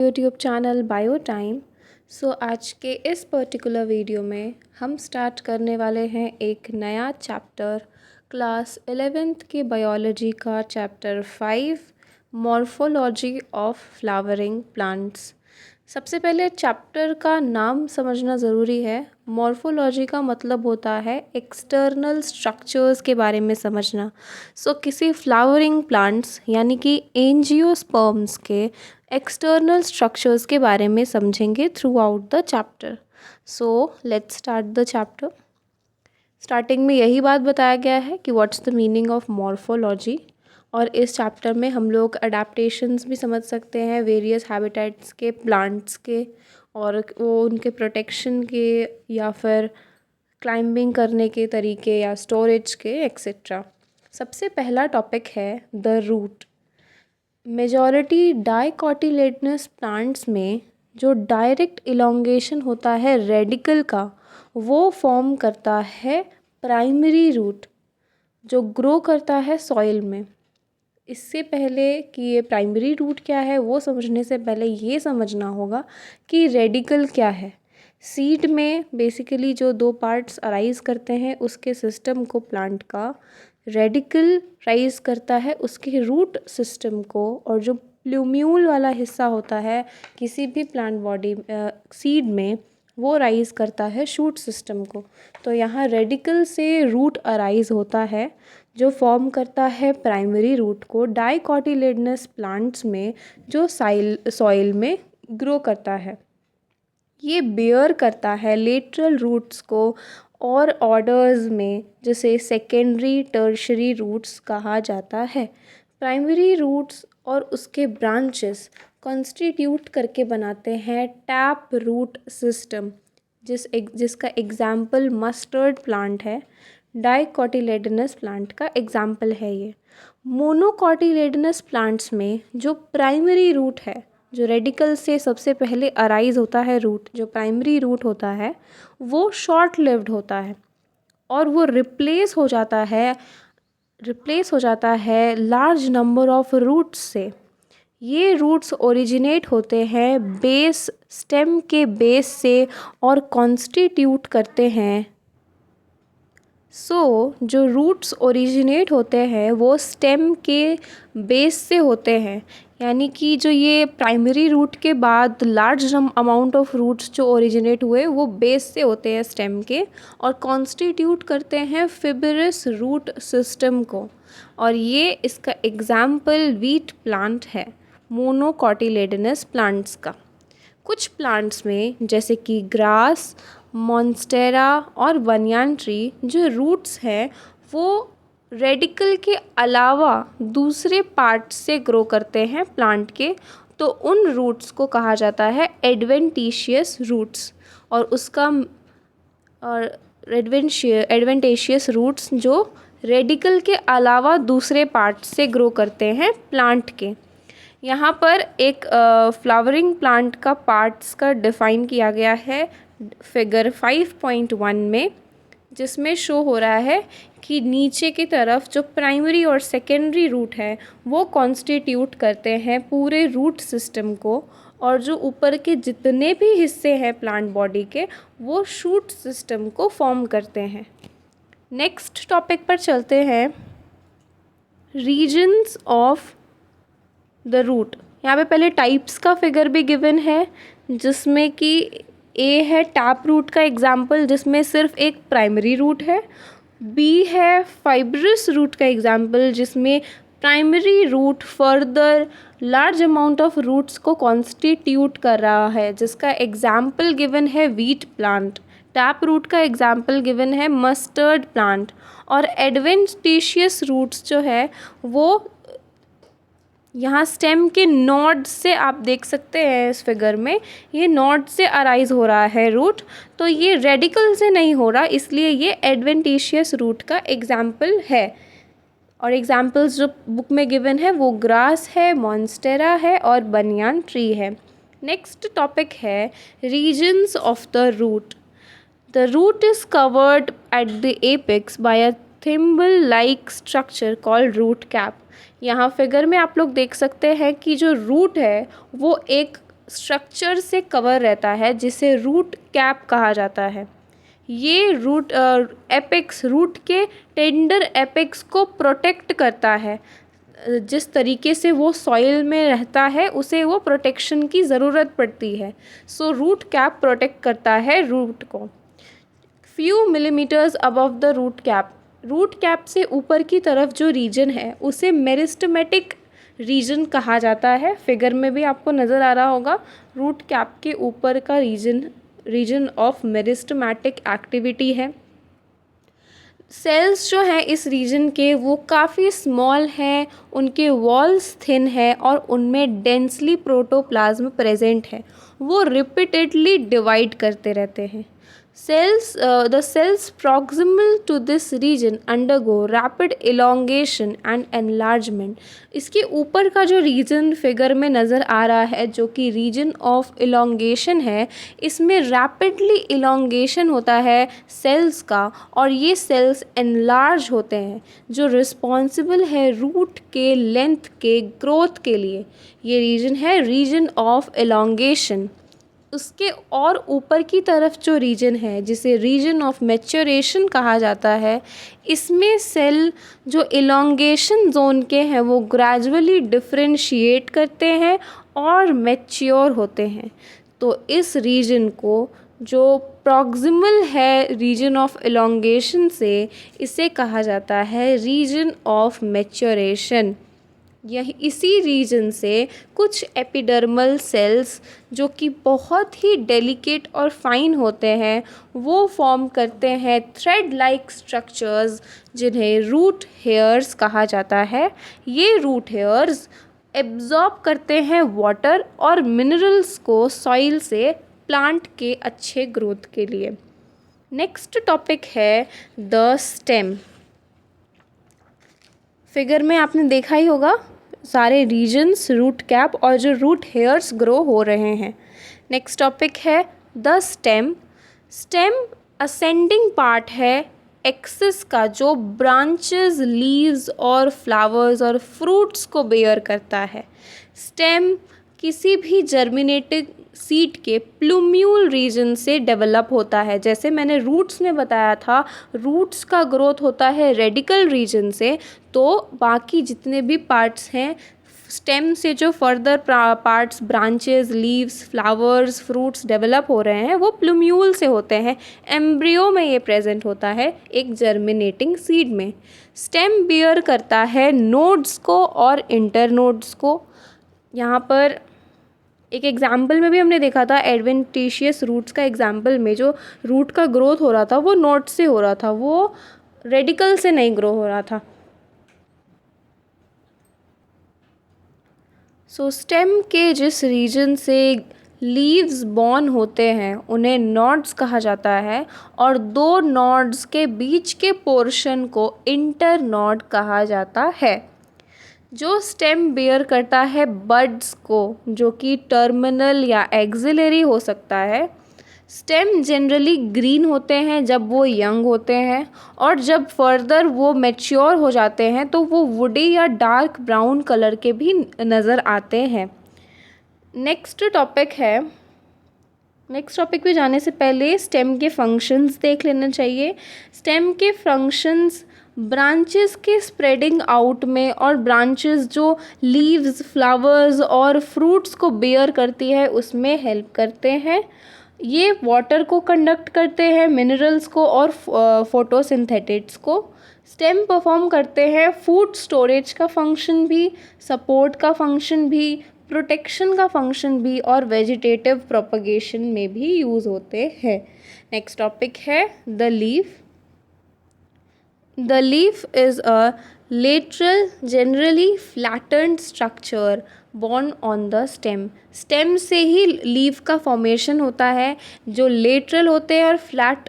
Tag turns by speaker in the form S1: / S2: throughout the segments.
S1: YouTube channel bio time. आज के इस पर्टिकुलर वीडियो में हम स्टार्ट करने वाले हैं एक नया चैप्टर क्लास 11th की बायोलॉजी का chapter 5 morphology of flowering plants. सबसे पहले चैप्टर का नाम समझना ज़रूरी है। मॉर्फोलॉजी का मतलब होता है एक्सटर्नल स्ट्रक्चर्स के बारे में समझना। किसी फ्लावरिंग प्लांट्स यानी कि एंजियोस्पर्म्स के एक्सटर्नल स्ट्रक्चर्स के बारे में समझेंगे through out the chapter. Let's start the chapter. Starting में यही बात बताया गया है कि what's the meaning of morphology, और इस चैप्टर में हम लोग अडेप्टेशंस भी समझ सकते हैं वेरियस हैबिटेट्स के, प्लांट्स के, और वो उनके प्रोटेक्शन के या फिर क्लाइंबिंग करने के तरीके या स्टोरेज के एक्सेट्रा। सबसे पहला टॉपिक है द रूट। मेजॉरिटी डाइकोटिलेडनस प्लांट्स में जो डायरेक्ट इलोंगेशन होता है रेडिकल का, वो फॉर्म करता है प्राइमरी रूट जो ग्रो करता है सॉइल में। इससे पहले कि ये प्राइमरी रूट क्या है वो समझने से पहले ये समझना होगा कि रेडिकल क्या है। सीड में बेसिकली जो दो पार्ट्स अराइज करते हैं उसके सिस्टम को प्लांट का, रेडिकल राइज करता है उसके रूट सिस्टम को, और जो प्लूम्यूल वाला हिस्सा होता है किसी भी प्लांट बॉडी सीड में, वो राइज करता है शूट सिस्टम को। तो यहाँ रेडिकल से रूट अराइज होता है जो फॉर्म करता है प्राइमरी रूट को डाइकोटिलेडनस प्लांट्स में जो सॉइल में ग्रो करता है। ये बेयर करता है लेटरल रूट्स को और ऑर्डर्स में, जिसे सेकेंडरी टर्शरी रूट्स कहा जाता है। प्राइमरी रूट्स और उसके ब्रांचेस कॉन्स्टिट्यूट करके बनाते हैं टैप रूट सिस्टम, जिसका एग्जाम्पल मस्टर्ड प्लांट है। डाइकोटिलेडनस प्लांट का एग्जाम्पल है ये। मोनोकोटिलेडनस प्लांट्स में जो प्राइमरी रूट है, जो रेडिकल से सबसे पहले अराइज होता है रूट, जो प्राइमरी रूट होता है वो शॉर्ट लिव्ड होता है और वो रिप्लेस हो जाता है लार्ज नंबर ऑफ रूट्स से। ये रूट्स ओरिजिनेट होते हैं बेस स्टेम के बेस से और कॉन्स्टिट्यूट करते हैं। जो रूट्स ओरिजिनेट होते हैं वो स्टेम के बेस से होते हैं, यानी कि जो ये प्राइमरी रूट के बाद लार्ज अमाउंट ऑफ रूट्स जो ओरिजिनेट हुए वो बेस से होते हैं स्टेम के, और कॉन्स्टिट्यूट करते हैं फिब्रस रूट सिस्टम को। और ये इसका एग्जाम्पल वीट प्लांट है मोनोकोटिलेडनस प्लांट्स का। कुछ प्लांट्स में जैसे कि ग्रास, मॉन्स्टेरा और बनियान ट्री, जो रूट्स हैं वो रेडिकल के अलावा दूसरे पार्ट से ग्रो करते हैं प्लांट के, तो उन रूट्स को कहा जाता है एडवेंटिशियस रूट्स। और एडवेंटिशियस रूट्स जो रेडिकल के अलावा दूसरे पार्ट से ग्रो करते हैं प्लांट के। यहाँ पर एक फ्लावरिंग प्लांट का पार्ट्स का डिफ़ाइन किया गया है फिगर 5.1 में, जिसमें शो हो रहा है कि नीचे की तरफ जो प्राइमरी और सेकेंडरी रूट है वो कॉन्स्टिट्यूट करते हैं पूरे रूट सिस्टम को, और जो ऊपर के जितने भी हिस्से हैं प्लांट बॉडी के वो शूट सिस्टम को फॉर्म करते हैं। नेक्स्ट टॉपिक पर चलते हैं, रीजन्स ऑफ द रूट। यहाँ पे पहले टाइप्स का फिगर भी गिवन है, जिसमें कि ए है टैप रूट का एग्जाम्पल जिसमें सिर्फ एक प्राइमरी रूट है, बी है फाइब्रस रूट का एग्जाम्पल जिसमें primary root further large amount of roots को कॉन्स्टिट्यूट कर रहा है, जिसका एग्जाम्पल गिवन है वीट प्लांट। टैप रूट का एग्जाम्पल गिवन है मस्टर्ड प्लांट। और एडवेंटिशियस रूट्स जो है वो यहाँ स्टेम के नोड से, आप देख सकते हैं इस फिगर में, ये नोड से अराइज हो रहा है रूट, तो ये रेडिकल से नहीं हो रहा, इसलिए ये एडवेंटिशियस रूट का एग्जाम्पल है। और एग्जाम्पल्स जो बुक में गिवन है वो ग्रास है, मॉन्स्टेरा है और बनियान ट्री है। नेक्स्ट टॉपिक है regions of the root. The root is covered at the apex by a thimble like structure called root cap. यहाँ फिगर में आप लोग देख सकते हैं कि जो रूट है वो एक स्ट्रक्चर से कवर रहता है जिसे रूट कैप कहा जाता है। ये रूट एपेक्स, रूट के टेंडर एपेक्स को प्रोटेक्ट करता है। जिस तरीके से वो सॉइल में रहता है उसे वो प्रोटेक्शन की ज़रूरत पड़ती है। सो रूट कैप प्रोटेक्ट करता है रूट को। Few millimetres above the root cap से ऊपर की तरफ जो रीजन है उसे मेरिस्टेमेटिक रीजन कहा जाता है। फिगर में भी आपको नज़र आ रहा होगा, रूट कैप के ऊपर का रीजन ऑफ मेरिस्टेमेटिक एक्टिविटी है। सेल्स जो हैं इस रीजन के वो काफ़ी स्मॉल हैं, उनके वॉल्स थिन है और उनमें डेंसली प्रोटोप्लाज्म प्रेजेंट है। वो रिपीटेडली डिवाइड करते रहते हैं। The cells proximal to this region undergo rapid elongation and enlargement। इसके ऊपर का जो रीजन फिगर में नज़र आ रहा है जो कि रीजन ऑफ इलोंगेशन है, इसमें रैपिडली इलोंगेशन होता है सेल्स का और ये सेल्स एनलार्ज होते हैं जो रिस्पॉन्सिबल है रूट के लेंथ के ग्रोथ के लिए। ये रीजन है रीजन ऑफ इलोंगेशन। उसके और ऊपर की तरफ जो रीजन है जिसे रीजन ऑफ मैच्योरेशन कहा जाता है, इसमें सेल जो इलोंगेशन जोन के हैं वो ग्रेजुअली डिफरेंशिएट करते हैं और मैच्योर होते हैं। तो इस रीजन को जो प्रॉक्सिमल है रीजन ऑफ इलोंगेशन से, इसे कहा जाता है रीजन ऑफ मैच्योरेशन। यही इसी रीजन से कुछ एपिडर्मल सेल्स जो कि बहुत ही डेलिकेट और फाइन होते हैं वो फॉर्म करते हैं थ्रेड लाइक स्ट्रक्चर्स जिन्हें रूट हेयर्स कहा जाता है। ये रूट हेयर्स एब्जॉर्ब करते हैं वाटर और मिनरल्स को सॉइल से प्लांट के अच्छे ग्रोथ के लिए। नेक्स्ट टॉपिक है द स्टेम। फिगर में आपने देखा ही होगा सारे रीजन्स, रूट कैप और जो रूट हेयर्स ग्रो हो रहे हैं। नेक्स्ट टॉपिक है the stem. Stem ascending part है एक्सिस का जो ब्रांचेस, लीव्स और फ्लावर्स और फ्रूट्स को बेयर करता है। स्टेम किसी भी जर्मिनेटिंग सीड के प्लूम्यूल रीजन से डेवलप होता है। जैसे मैंने रूट्स में बताया था, रूट्स का ग्रोथ होता है रेडिकल रीजन से, तो बाकी जितने भी पार्ट्स हैं स्टेम से जो further parts, branches, leaves, flowers, fruits develop हो रहे हैं वो प्लूम्यूल से होते हैं। एम्ब्रियो में ये प्रेजेंट होता है एक जर्मिनेटिंग सीड में। स्टेम बियर करता है नोड्स को और इंटरनोड्स को। यहाँ पर एक एग्जाम्पल में भी हमने देखा था एडवेंटिशियस रूट्स का एग्जाम्पल में जो रूट का ग्रोथ हो रहा था वो नोड से हो रहा था, वो रेडिकल से नहीं ग्रो हो रहा था। सो स्टेम के जिस रीजन से लीव्स बॉर्न होते हैं उन्हें नॉड्स कहा जाता है और दो नॉड्स के बीच के पोर्शन को इंटरनॉड कहा जाता है। जो स्टेम बेयर करता है बड्स को जो कि टर्मिनल या एक्सिलरी हो सकता है। स्टेम जनरली ग्रीन होते हैं जब वो यंग होते हैं और जब फर्दर वो मैच्योर हो जाते हैं तो वो वुडी या डार्क ब्राउन कलर के भी नज़र आते हैं। नेक्स्ट टॉपिक पे जाने से पहले स्टेम के फंक्शंस देख लेना चाहिए। स्टेम के फंक्शंस ब्रांचेस के स्प्रेडिंग आउट में और ब्रांचेस जो लीव्स, फ्लावर्स और फ्रूट्स को बेयर करती है उसमें हेल्प करते हैं। ये वाटर को कंडक्ट करते हैं, मिनरल्स को और फोटोसिंथेटिक्स को। स्टेम परफॉर्म करते हैं फूड स्टोरेज का फंक्शन भी, सपोर्ट का फंक्शन भी, प्रोटेक्शन का फंक्शन भी और वेजिटेटिव प्रोपगेशन में भी यूज़ होते हैं। नेक्स्ट टॉपिक है the leaf. The leaf is a lateral, generally flattened structure born on the stem। Stem से ही लीफ का फॉर्मेशन होता है जो लेटरल होते हैं और फ्लैट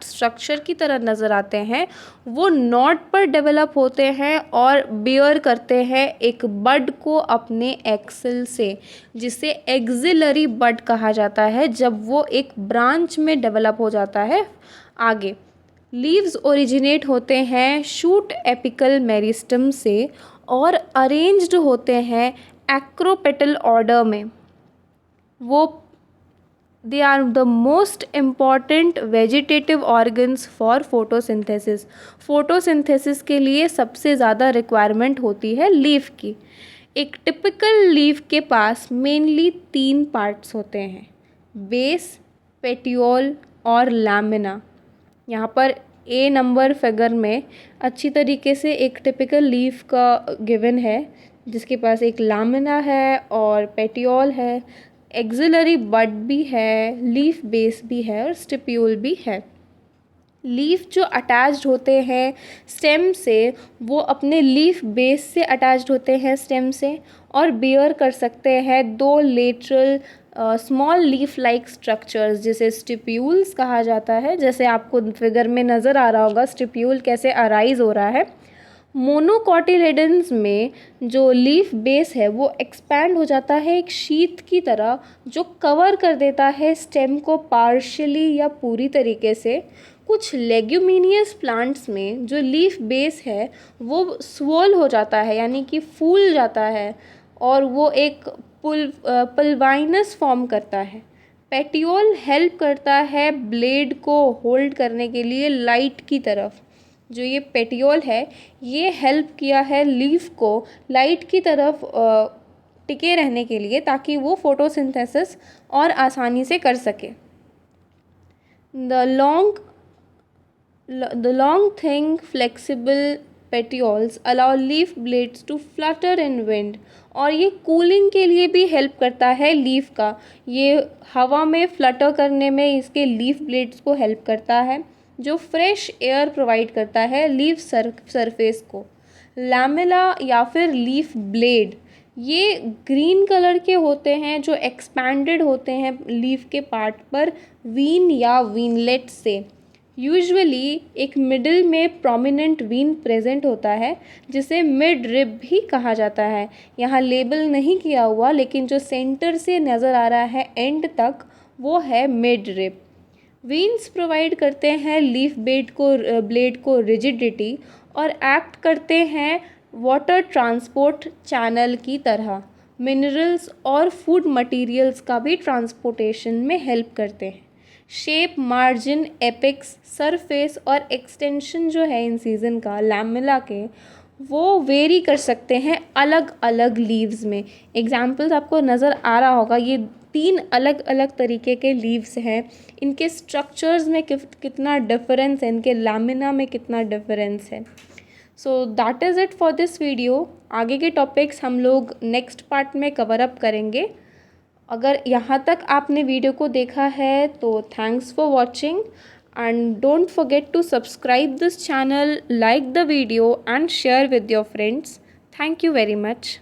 S1: स्ट्रक्चर की तरह नज़र आते हैं। वो नॉड पर डेवलप होते हैं और बेयर करते हैं एक बड को अपने एक्सेल से, जिसे एक्सिलरी बड कहा जाता है जब वो एक ब्रांच में डेवलप हो जाता है आगे। लीव्स ओरिजिनेट होते हैं शूट एपिकल मेरिस्टम से और अरेंज्ड होते हैं एक्रोपेटल ऑर्डर में। वो they are the most important vegetative organs for photosynthesis. Photosynthesis के लिए सबसे ज़्यादा रिक्वायरमेंट होती है लीफ की। एक टिपिकल लीफ के पास मेनली 3 पार्ट्स होते हैं, बेस, पेटियोल और लैमिना। यहाँ पर ए नंबर फिगर में अच्छी तरीके से एक टिपिकल लीफ का गिवन है, जिसके पास एक लैमिना है और पेटियोल है, एक्सिलरी बड भी है, लीफ बेस भी है और स्टिप्यूल भी है। लीफ जो अटैच्ड होते हैं स्टेम से, वो अपने लीफ बेस से अटैच्ड होते हैं स्टेम से, और बेयर कर सकते हैं 2 lateral small leaf like structures, जिसे स्टिप्यूल्स कहा जाता है। जैसे आपको फिगर में नज़र आ रहा होगा स्टिप्यूल कैसे अराइज हो रहा है। मोनोकोटिलेडन्स में जो लीफ बेस है वो एक्सपैंड हो जाता है एक शीट की तरह, जो कवर कर देता है स्टेम को पार्शियली या पूरी तरीके से। कुछ लेग्यूमिनियस प्लांट्स में जो लीफ बेस है वो स्वोल हो जाता है, यानी कि फूल जाता है, और वो एक पल्वाइनस फॉर्म करता है। पेटियोल हेल्प करता है ब्लेड को होल्ड करने के लिए लाइट की तरफ। जो ये पेटियोल है ये हेल्प किया है लीफ को लाइट की तरफ टिके रहने के लिए, ताकि वो फोटोसिंथेसिस और आसानी से कर सके। The long thin flexible petioles allow leaf blades to flutter in wind। और ये कूलिंग के लिए भी हेल्प करता है लीफ का। ये हवा में फ्लटर करने में इसके लीफ ब्लेड्स को हेल्प करता है, जो फ्रेश एयर प्रोवाइड करता है लीफ सरफेस को। लैमेला या फिर लीफ ब्लेड ये ग्रीन कलर के होते हैं, जो एक्सपैंडेड होते हैं लीफ के पार्ट पर वीन या वीनलेट से। यूजुअली एक मिडिल में प्रोमिनेंट वीन प्रेजेंट होता है, जिसे मिड रिब भी कहा जाता है। यहाँ लेबल नहीं किया हुआ, लेकिन जो सेंटर से नज़र आ रहा है एंड तक, वो है मिड रिब। वीन्स प्रोवाइड करते हैं लीफ ब्लेड को रिजिडिटी और एक्ट करते हैं वाटर ट्रांसपोर्ट चैनल की तरह। मिनरल्स और फूड मटेरियल्स का भी ट्रांसपोर्टेशन में हेल्प करते हैं। शेप, मार्जिन, एपेक्स, सरफेस और एक्सटेंशन जो है इन सीज़न का लैमेला के, वो वेरी कर सकते हैं अलग अलग लीव्स में। एग्जाम्पल्स आपको नज़र आ रहा होगा, ये 3 अलग अलग तरीके के लीव्स हैं। इनके स्ट्रक्चर्स में कितना डिफरेंस है, इनके लैमिना में कितना डिफरेंस है। So that is it for this video. आगे के टॉपिक्स हम लोग नेक्स्ट पार्ट में कवर अप करेंगे। अगर यहाँ तक आपने वीडियो को देखा है तो thanks for watching, and don't forget to subscribe this channel, like the video and share with your friends. Thank you very much.